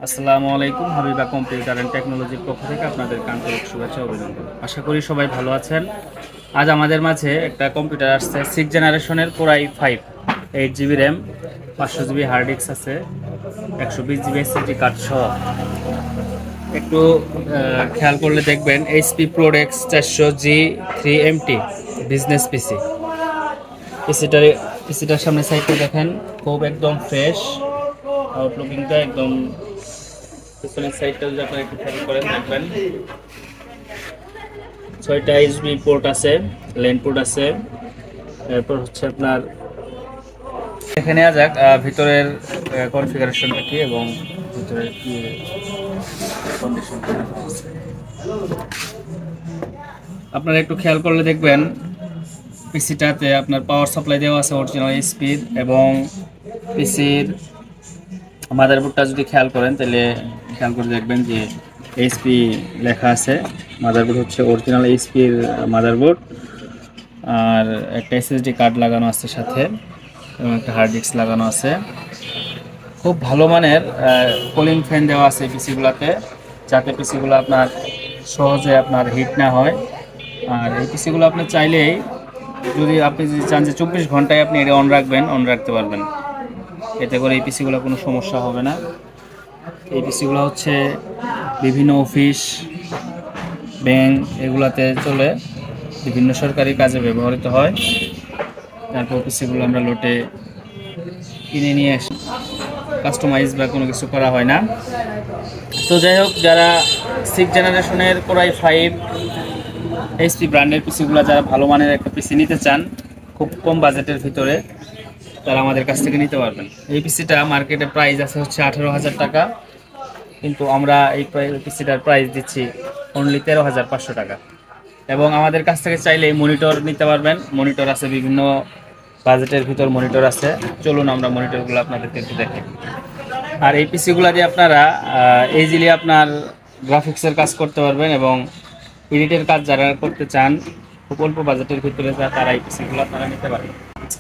আসসালামু আলাইকুম। Habiba computer and টেকনোলজির পক্ষ থেকে আপনাদের আন্তরিক শুভেচ্ছা অভিনন্দন। আশা করি সবাই ভালো আছেন। আজ আমাদের মাঝে একটা কম্পিউটার আসছে 6 জেনারেশনের core i 5, 8 GB RAM, 500 GB hard disk আছে, 120 জিবি এসএসডি কার্ড সহ। একটু খেয়াল করলে দেখবেন এইচপি প্রোডেক্স 400G3MT বিজনেস পিসি। পিসিটার সামনে সাইডটা দেখেন, খুব একদম ফ্রেশ, আউটলুকিংটা একদম। পিছনের সাইডটা যদি আপনারা একটু খেয়াল করেন দেখবেন 6টা ইউএসবি পোর্ট আছে, ল্যান পোর্ট আছে। এরপর হচ্ছে আপনার দেখে নেওয়া যাক ভিতরের কনফিগারেশনটা কি এবং ভিতরের কি কন্ডিশন। আপনারা একটু খেয়াল করলে দেখবেন পিসিটাতে আপনার পাওয়ার সাপ্লাই দেওয়া আছে অরিজিনাল এইচপির, এবং পিসির মাদারবোর্ডটা যদি খেয়াল করেন তাহলে খেয়াল করে দেখবেন যে এইচপি লেখা আছে। মাদারবোর্ড হচ্ছে অরিজিনাল এইচপির মাদারবোর্ড, আর একটা এসএসডি কার্ড লাগানো আছে সাথে, এবং একটা হার্ড ডিস্ক লাগানো আছে। খুব ভালো মানের কুলিং ফ্যান দেওয়া আছে পিসিগুলোতে, যাতে পিসিগুলো আপনার সহজে আপনার হিট না হয়। আর এই পিসিগুলো আপনি চাইলেই যদি চান যে 24 ঘন্টায় আপনি এটা অন রাখবেন, অন রাখতে পারবেন। এতে করে এই পিসিগুলো কোনো সমস্যা হবে না। এই পিসিগুলো হচ্ছে বিভিন্ন অফিস, ব্যাংক এগুলাতে চলে, বিভিন্ন সরকারি কাজে ব্যবহৃত হয়। তারপর পিসিগুলো আমরা লোটে কিনে নিয়ে আসি, কাস্টমাইজ বা কোনো কিছু করা হয় না। তো যাই হোক, যারা 6 জেনারেশনের কোরাই 5 এইচপি ব্র্যান্ডের পিসিগুলো, যারা ভালো মানের একটা পিসি নিতে চান খুব কম বাজেটের ভিতরে, তারা আমাদের কাছ থেকে নিতে পারবেন। এই পিসিটা মার্কেটে প্রাইস আছে হচ্ছে 18,000 টাকা, কিন্তু আমরা এই পিসিটার প্রাইস দিচ্ছি অনলি 13,500 টাকা। এবং আমাদের কাছ থেকে চাইলে মনিটর নিতে পারবেন। মনিটর আছে বিভিন্ন বাজেটের ভিতর, মনিটর আছে। চলুন আমরা মনিটরগুলো আপনাদেরকে একটু দেখাই। আর এই পিসিগুলো দিয়ে আপনারা ইজিলি আপনার গ্রাফিক্সের কাজ করতে পারবেন, এবং এডিটের কাজ যারা করতে চান খুব অল্প বাজেটের ভিতরে, তারা এই পিসিগুলো আপনারা নিতে পারেন।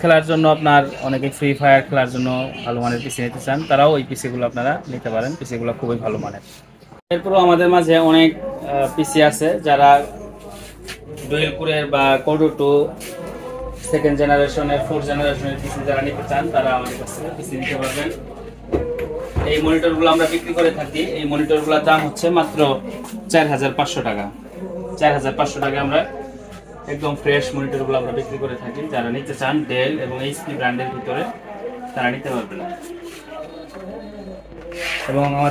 খেলার জন্য আপনার অনেকে ফ্রি ফায়ার খেলার জন্য ভালো মানের পিসি নিতে চান, তারাও ওই পিসিগুলো আপনারা নিতে পারেন। পিসিগুলো খুবই ভালো মানের। এরপরও আমাদের মাঝে অনেক পিসি আছে, যারা ডুয়েল কোরের বা কোডো 2 সেকেন্ড জেনারেশনের 4 জেনারেশনের পিসি যারা নিতে চান, তারা আমাদের কাছ থেকে পিসি নিতে পারবেন। এই মনিটরগুলো আমরা বিক্রি করে থাকি। এই মনিটরগুলোর দাম হচ্ছে মাত্র 4,500 টাকা। 4,500 টাকা আমরা একদম ফ্রেশ মনিটরগুলো আমরা বিক্রি করে থাকি। যারা নিতে চান ডেল এবং এইচপি ব্র্যান্ডের ভিতরে, তারা নিতে পারবেন। এবং আমাদের